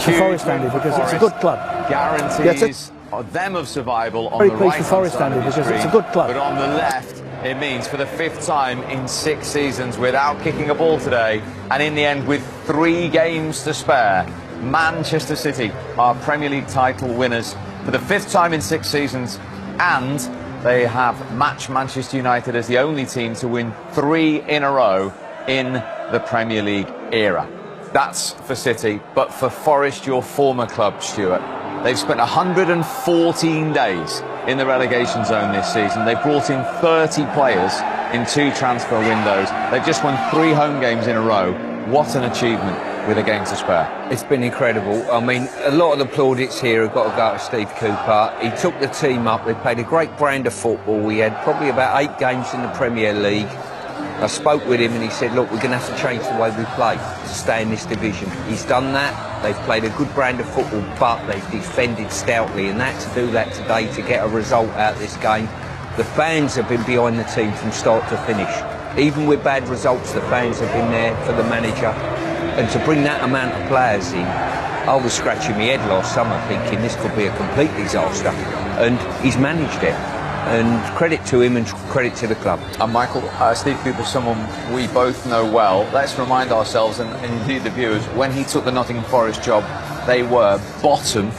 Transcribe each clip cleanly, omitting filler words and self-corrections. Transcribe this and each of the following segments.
for Forest, Andy, because it's a good club. Guarantees them of survival on Very the pleased right for Forest, side Andy, of the because it's a screen, good club. but on the left, it means for the 5th time in 6 seasons without kicking a ball today, and in the end with 3 games to spare, Manchester City are Premier League title winners for the 5th time in 6 seasons, and they have matched Manchester United as the only team to win 3 in a row in the Premier League era. That's for City, but for Forest, your former club, Stuart, they've spent 114 days in the relegation zone this season. They've brought in 30 players in 2 transfer windows. They've just won 3 home games in a row. What an achievement with a game to spare. It's been incredible. I mean, a lot of the plaudits here have got to go to Steve Cooper. He took the team up. They played a great brand of football. We had probably about 8 games in the Premier League. I spoke with him and he said, look, we're going to have to change the way we play to stay in this division. He's done that. They've played a good brand of football, but they've defended stoutly, and to do that today, to get a result out of this game. The fans have been behind the team from start to finish. Even with bad results, the fans have been there for the manager. And to bring that amount of players in, I was scratching my head last summer thinking this could be a complete disaster. And he's managed it. And credit to him and credit to the club. And Michael, Steve Cooper's someone we both know well. Let's remind ourselves, and indeed the viewers, when he took the Nottingham Forest job, they were bottom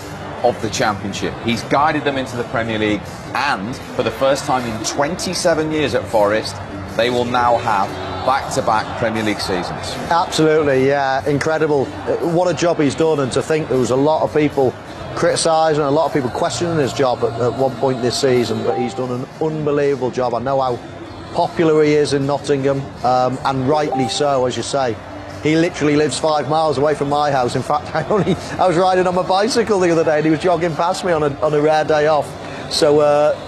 of the Championship. He's guided them into the Premier League, and for the first time in 27 years at Forest, they will now have back-to-back Premier League seasons. Absolutely, yeah, incredible. What a job he's done, and to think there was a lot of people criticising, a lot of people questioning his job at one point this season, but he's done an unbelievable job. I know how popular he is in Nottingham, and rightly so, as you say. He literally lives 5 miles away from my house. In fact, I was riding on my bicycle the other day and he was jogging past me on a rare day off. So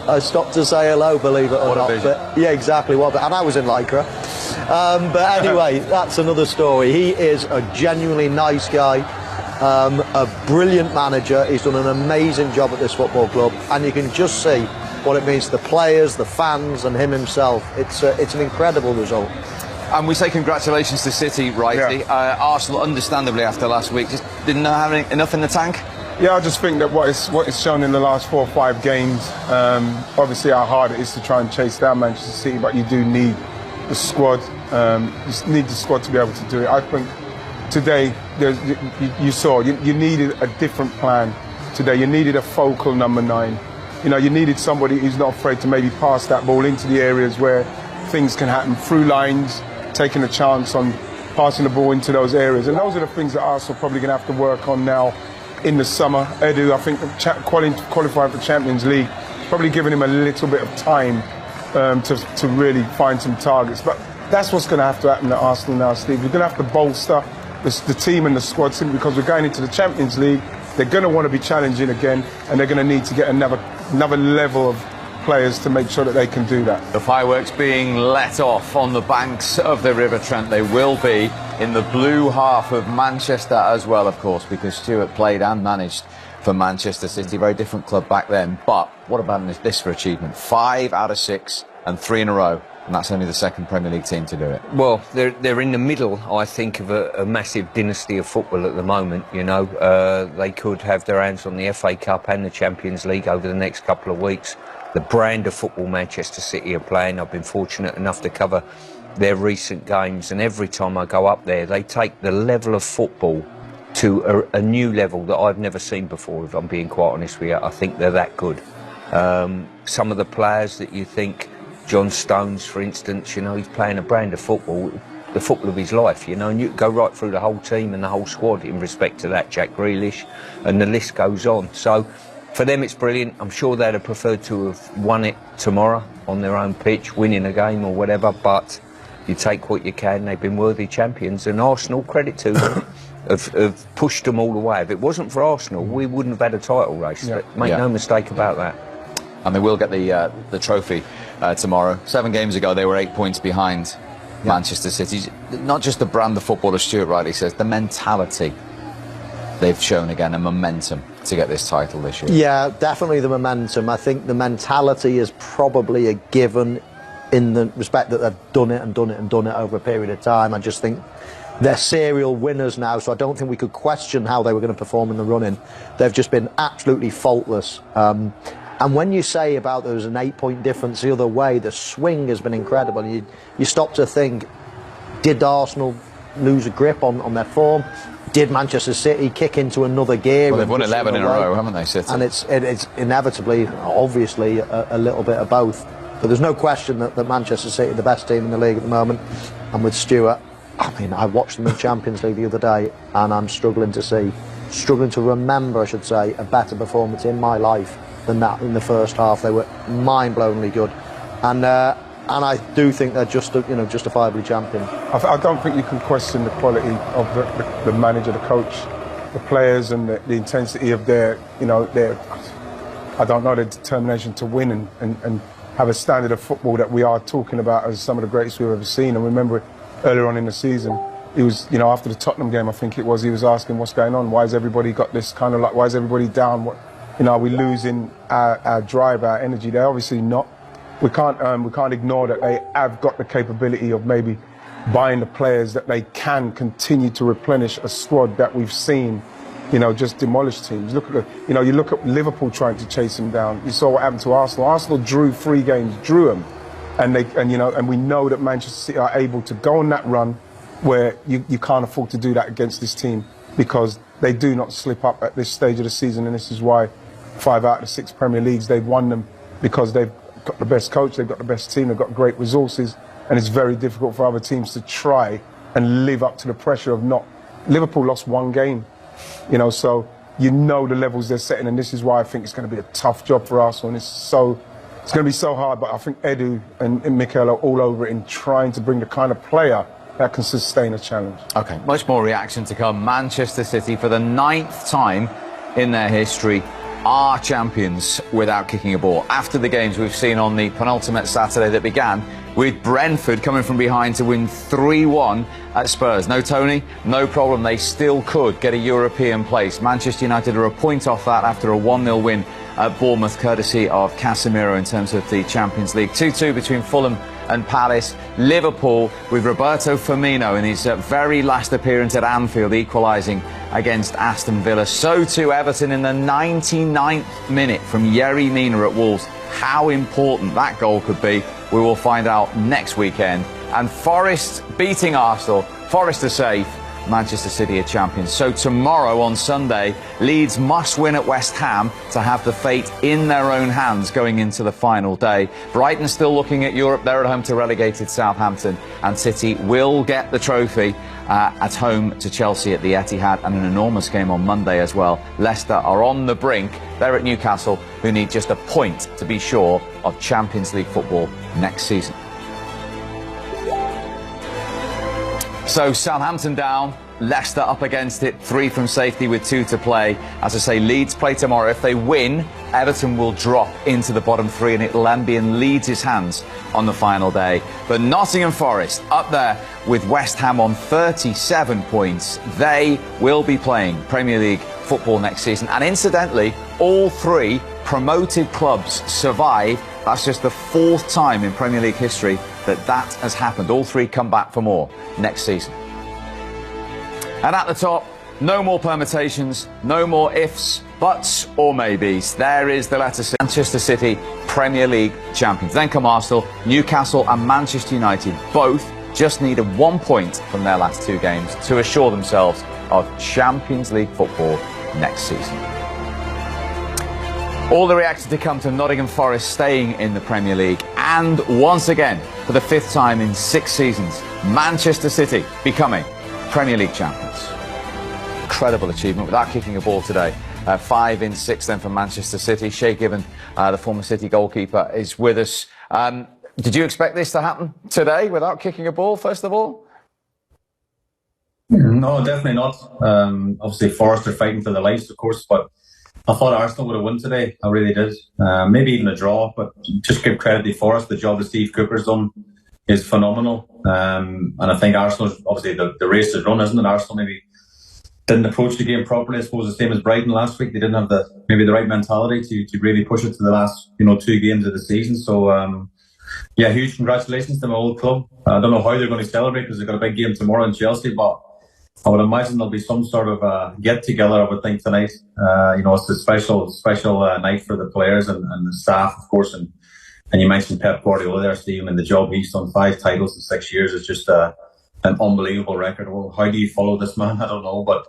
I stopped to say hello, believe it or not. But, yeah, exactly. And I was in Lycra. But anyway, that's another story. He is a genuinely nice guy. A brilliant manager. He's done an amazing job at this football club, and you can just see what it means to the players, the fans, and him himself. It's an incredible result. And we say congratulations to City, rightly. Yeah. Arsenal, understandably, after last week, just didn't have enough in the tank. Yeah, I just think that what it's shown in the last 4 or 5 games, obviously how hard it is to try and chase down Manchester City, but you do need the squad. You need the squad to be able to do it. I think today, you saw, you needed a different plan today. You needed a focal number 9. You know, you needed somebody who's not afraid to maybe pass that ball into the areas where things can happen, through lines, taking a chance on passing the ball into those areas. And those are the things that Arsenal are probably going to have to work on now in the summer. Edu, I think, qualifying for Champions League, probably giving him a little bit of time to really find some targets. But that's what's going to have to happen at Arsenal now, Steve. We're going to have to bolster the team and the squad simply because we're going into the Champions League. They're going to want to be challenging again, and they're going to need to get another level of players to make sure that they can do that. The fireworks being let off on the banks of the River Trent. They will be in the blue half of Manchester as well, of course, because Stuart played and managed for Manchester City. Very different club back then. But what about this for achievement? 5 out of 6 and 3 in a row. And that's only the second Premier League team to do it. Well, they're in the middle, I think, of a massive dynasty of football at the moment. You know, they could have their hands on the FA Cup and the Champions League over the next couple of weeks. The brand of football Manchester City are playing, I've been fortunate enough to cover their recent games, and every time I go up there, they take the level of football to a new level that I've never seen before, if I'm being quite honest with you. I think they're that good. Some of the players that you think, John Stones, for instance, you know, he's playing a brand of football, the football of his life, you know, and you go right through the whole team and the whole squad in respect to that, Jack Grealish, and the list goes on. So for them it's brilliant. I'm sure they'd have preferred to have won it tomorrow on their own pitch, winning a game or whatever, but you take what you can. They've been worthy champions, and Arsenal, credit to them, have pushed them all the way. If it wasn't for Arsenal, we wouldn't have had a title race. Yeah. Make no mistake about that. And they will get the trophy tomorrow. 7 games ago, they were 8 points behind Manchester City. Not just the brand of football, as Stuart rightly says, the mentality they've shown again, a momentum to get this title this year. Yeah, definitely the momentum. I think the mentality is probably a given in the respect that they've done it and done it and done it over a period of time. I just think they're serial winners now, so I don't think we could question how they were going to perform in the run-in. They've just been absolutely faultless. And when you say about there was an 8-point difference the other way, the swing has been incredible. You stop to think, did Arsenal lose a grip on their form? Did Manchester City kick into another gear? Well, they've won 11 in a row, haven't they, City? And it's inevitably, obviously, a little bit of both. But there's no question that Manchester City are the best team in the league at the moment. And with Stuart, I mean, I watched them in Champions League the other day, and I'm struggling to remember, I should say, a better performance in my life than that in the first half. They were mind-blowingly good. And I do think they're justifiably champion. I don't think you can question the quality of the manager, the coach, the players, and the intensity of their determination to win and have a standard of football that we are talking about as some of the greatest we've ever seen. And remember, earlier on in the season, he was, after the Tottenham game, I think it was, he was asking what's going on. Why has everybody got this kind of why is everybody down? Are we losing our drive, our energy? They're obviously not. We can't ignore that they have got the capability of maybe buying the players that they can continue to replenish a squad that we've seen, just demolish teams. Look at you look at Liverpool trying to chase them down. You saw what happened to Arsenal. Arsenal drew 3 games, drew them, and we know that Manchester City are able to go on that run where you can't afford to do that against this team, because they do not slip up at this stage of the season, and this is why 5 out of the 6 Premier Leagues they've won them, because they've got the best coach, they've got the best team, they've got great resources, and it's very difficult for other teams to try and live up to the pressure of not. Liverpool lost 1 game, so the levels they're setting, and this is why I think it's going to be a tough job for Arsenal, and it's going to be so hard, but I think Edu and Mikel are all over it in trying to bring the kind of player that can sustain a challenge. Okay, much more reaction to come. Manchester City, for the 9th time in their history, are champions without kicking a ball. After the games we've seen on the penultimate Saturday that began with Brentford coming from behind to win 3-1 at Spurs. No Tony, no problem. They still could get a European place. Manchester United are a point off that after a 1-0 win at Bournemouth, courtesy of Casemiro in terms of the Champions League. 2-2 between Fulham and Palace. Liverpool with Roberto Firmino in his very last appearance at Anfield equalising against Aston Villa. So too Everton in the 99th minute from Yerry Mina at Wolves. How important that goal could be, we will find out next weekend. And Forest beating Arsenal. Forest are safe. Manchester City are champions. So tomorrow on Sunday, Leeds must win at West Ham to have the fate in their own hands going into the final day. Brighton still looking at Europe. They're at home to relegated Southampton, and City will get the trophy at home to Chelsea at the Etihad, and an enormous game on Monday as well. Leicester are on the brink. They're at Newcastle, who need just a point to be sure of Champions League football next season. So Southampton down, Leicester up against it, 3 from safety with 2 to play. As I say, Leeds play tomorrow. If they win, Everton will drop into the bottom 3, and it'll then be in Leeds' hands on the final day. But Nottingham Forest up there with West Ham on 37 points. They will be playing Premier League football next season. And incidentally, all 3 promoted clubs survive. That's just the 4th time in Premier League history that has happened. All 3 come back for more next season. And at the top, no more permutations, no more ifs, buts or maybes. There is the letter C. Manchester City, Premier League champions. Then come Arsenal, Newcastle and Manchester United. Both just needed 1 point from their last 2 games to assure themselves of Champions League football next season. All the reaction to come to Nottingham Forest staying in the Premier League, and once again, for the 5th time in 6 seasons, Manchester City becoming Premier League champions. Incredible achievement without kicking a ball today. 5 in 6 then for Manchester City. Shea Given, the former City goalkeeper, is with us. Did you expect this to happen today without kicking a ball, first of all? No, definitely not. Obviously, Forest are fighting for their lives, of course, but I thought Arsenal would have won today. I really did. Maybe even a draw, but just give credit to Forest. The job that Steve Cooper's done is phenomenal. And I think Arsenal, obviously, the race is run, isn't it? Arsenal maybe didn't approach the game properly. I suppose the same as Brighton last week. They didn't have the right mentality to really push it to the last 2 games of the season. So yeah, huge congratulations to my old club. I don't know how they're going to celebrate because they've got a big game tomorrow in Chelsea, but I would imagine there'll be some sort of get together. I would think tonight. It's a special night for the players and the staff, of course. And you mentioned Pep Guardiola there, Steve, and the job he's done. 5 titles in 6 years is just an unbelievable record. Well, how do you follow this man? I don't know, but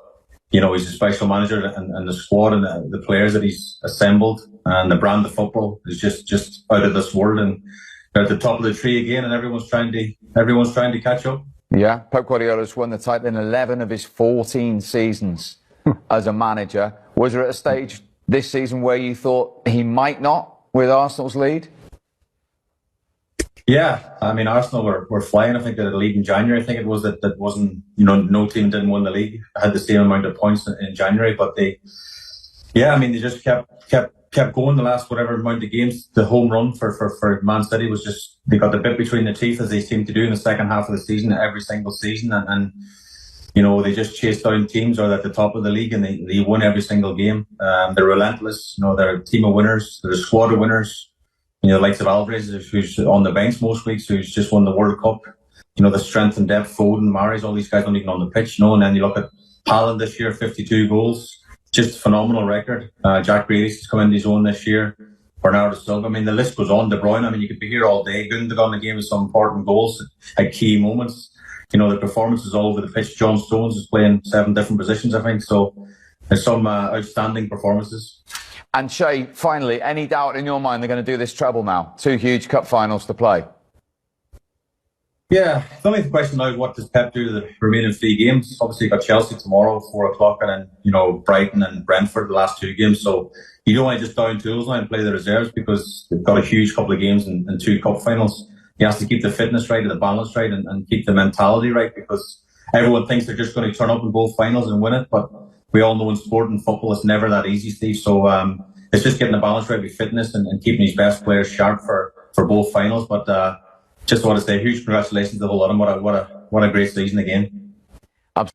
he's a special manager, and the squad and the players that he's assembled and the brand of football is just out of this world. And they're at the top of the tree again, and everyone's trying to catch up. Yeah, Pep Guardiola's won the title in 11 of his 14 seasons as a manager. Was there at a stage this season where you thought he might not with Arsenal's lead? Yeah, I mean, Arsenal were flying. I think they had a lead in January. I think it was that wasn't, no team didn't win the league. Had the same amount of points in January, but they just kept going the last whatever amount of games. The home run for Man City was just, they got the bit between the teeth, as they seem to do in the second half of the season, every single season. And they just chase down teams or at the top of the league, and they win every single game. They're relentless. They're a team of winners. They're a squad of winners. The likes of Alvarez, who's on the bench most weeks, who's just won the World Cup. The strength and depth, Foden, Mahrez, all these guys aren't even on the pitch, And then you look at Haaland this year, 52 goals. Just a phenomenal record. Jack Grealish has come into his own this year. Bernardo Silva. I mean, the list goes on. De Bruyne, I mean, you could be here all day. Gundogan gave us some important goals at key moments. The performances all over the pitch. John Stones is playing 7 different positions, I think. So there's some outstanding performances. And Shay, finally, any doubt in your mind they're going to do this treble now? 2 huge cup finals to play. Yeah, the only question now is, what does Pep do to the remaining 3 games? Obviously, you've got Chelsea tomorrow, 4 o'clock, and then, Brighton and Brentford the last 2 games. So you don't want to just down tools now and play the reserves, because they've got a huge couple of games and 2 cup finals. He has to keep the fitness right and the balance right and keep the mentality right, because everyone thinks they're just going to turn up in both finals and win it. But we all know in sport and football it's never that easy, Steve. So it's just getting the balance right with fitness and keeping his best players sharp for both finals. But just want to say huge congratulations to the whole lot of them. What a great season again.